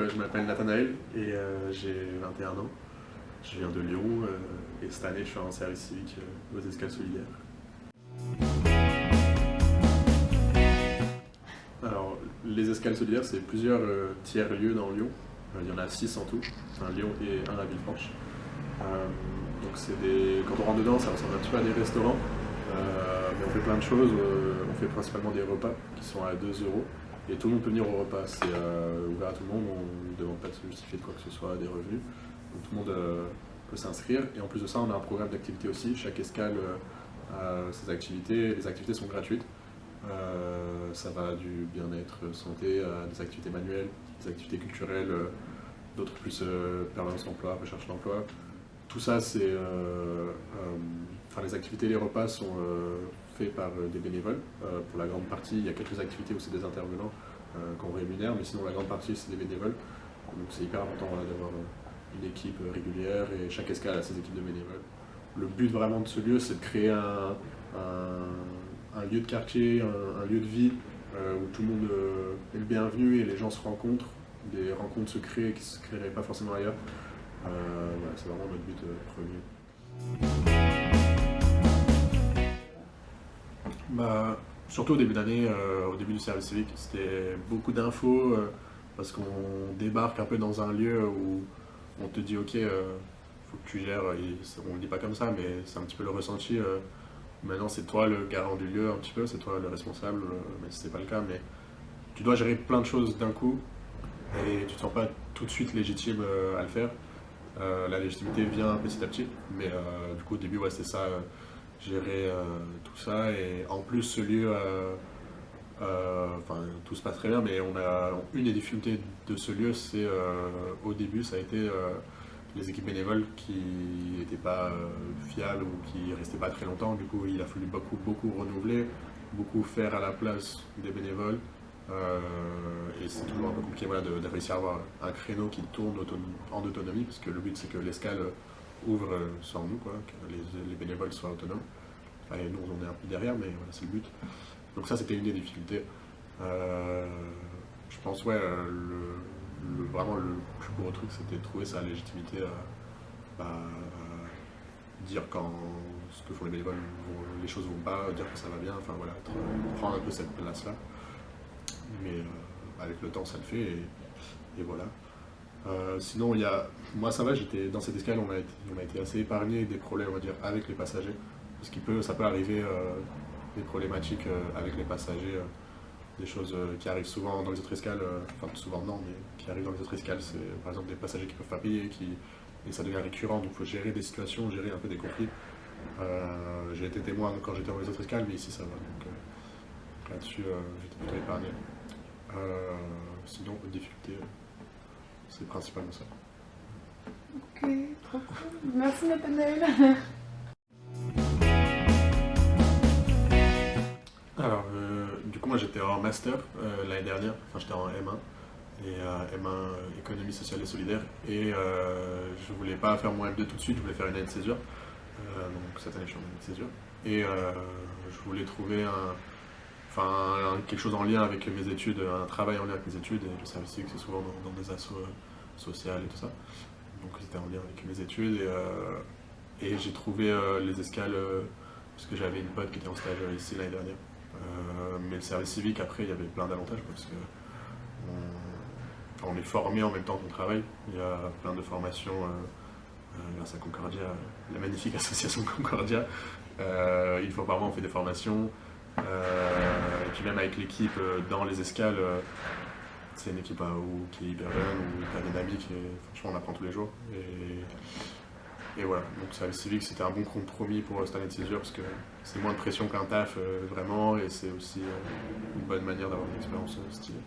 je m'appelle Nathanaël et j'ai 21 ans. Je viens de Lyon et cette année, je suis en service civique aux Escales Solidaires. Alors, les Escales Solidaires, c'est plusieurs tiers-lieux dans Lyon. Il y en a 6 en tout, un Lyon et un à Villefranche. Donc quand on rentre dedans, ça ressemble un petit peu à des restaurants, mais on fait plein de choses. On fait principalement des repas qui sont à 2 euros. Et tout le monde peut venir au repas, c'est ouvert à tout le monde, on ne demande pas de se justifier de quoi que ce soit, des revenus. Donc tout le monde peut s'inscrire. Et en plus de ça, on a un programme d'activités aussi. Chaque escale a ses activités. Les activités sont gratuites. Ça va du bien-être santé à des activités manuelles, des activités culturelles, d'autres plus permanence d'emploi, recherche d'emploi. Tout ça, les activités, les repas sont faits par des bénévoles. Pour la grande partie, il y a quelques activités où c'est des intervenants qu'on rémunère, mais sinon la grande partie c'est des bénévoles. Donc c'est hyper important d'avoir une équipe régulière et chaque escale a ses équipes de bénévoles. Le but vraiment de ce lieu, c'est de créer un lieu de quartier, un lieu de vie où tout le monde est le bienvenu et les gens se rencontrent. Des rencontres se créent qui ne se créeraient pas forcément ailleurs. Voilà, c'est vraiment notre but premier. Surtout au début d'année, au début du service civique, c'était beaucoup d'infos parce qu'on débarque un peu dans un lieu où on te dit ok, faut que tu gères, on ne le dit pas comme ça, mais c'est un petit peu le ressenti. Maintenant c'est toi le garant du lieu un petit peu, c'est toi le responsable, même si c'est pas le cas, mais tu dois gérer plein de choses d'un coup et tu te sens pas tout de suite légitime à le faire. La légitimité vient petit à petit, mais du coup au début ouais, c'est ça, gérer tout ça, et en plus ce lieu, tout se passe très bien, mais on a une des difficultés de ce lieu, c'est au début ça a été les équipes bénévoles qui n'étaient pas fiables ou qui restaient pas très longtemps. Du coup il a fallu beaucoup renouveler, beaucoup faire à la place des bénévoles. Et c'est toujours un peu compliqué voilà, de réussir à avoir un créneau qui tourne en autonomie, parce que le but c'est que l'escale ouvre sans nous, quoi, que les bénévoles soient autonomes. Enfin, et nous on est un peu derrière, mais voilà, c'est le but. Donc ça c'était une des difficultés. Je pense ouais, vraiment le plus gros truc c'était de trouver sa légitimité à dire quand ce que font les bénévoles, les choses vont pas, dire que ça va bien, enfin voilà, prendre un peu cette place là. Mais avec le temps ça le fait et voilà. Sinon moi ça va, j'étais dans cette escale, on a été assez épargné des problèmes on va dire avec les passagers, parce ça peut arriver des problématiques avec les passagers, des choses qui arrivent souvent dans les autres escales, enfin souvent non, mais qui arrivent dans les autres escales, c'est par exemple des passagers qui peuvent pas payer, et ça devient récurrent, donc il faut gérer des situations, gérer un peu des conflits. J'ai été témoin quand j'étais dans les autres escales, mais ici ça va, donc là-dessus j'étais plutôt épargné. Sinon, difficulté, c'est principalement ça. Ok, trop cool. Merci Nathanaël. Alors, du coup, moi j'étais en master l'année dernière, enfin j'étais en M1, et M1 économie sociale et solidaire, et je voulais pas faire mon M2 tout de suite, je voulais faire une année de césure, donc cette année je suis en année de césure, et je voulais trouver quelque chose en lien avec mes études, un travail en lien avec mes études, et le service civique c'est souvent dans des assos sociales et tout ça. Donc c'était en lien avec mes études, et j'ai trouvé les escales, parce que j'avais une pote qui était en stage ici l'année dernière. Mais le service civique après il y avait plein d'avantages, parce que on est formé en même temps qu'on travaille. Il y a plein de formations grâce à Concordia, la magnifique association Concordia. Une fois par mois on fait des formations. Et puis même avec l'équipe dans les escales, c'est une équipe qui est hyper jeune, où t'as des dynamiques, et franchement on apprend tous les jours. Et voilà, donc le service civique c'était un bon compromis pour cette année de césure, parce que c'est moins de pression qu'un taf vraiment, et c'est aussi une bonne manière d'avoir une expérience stylée.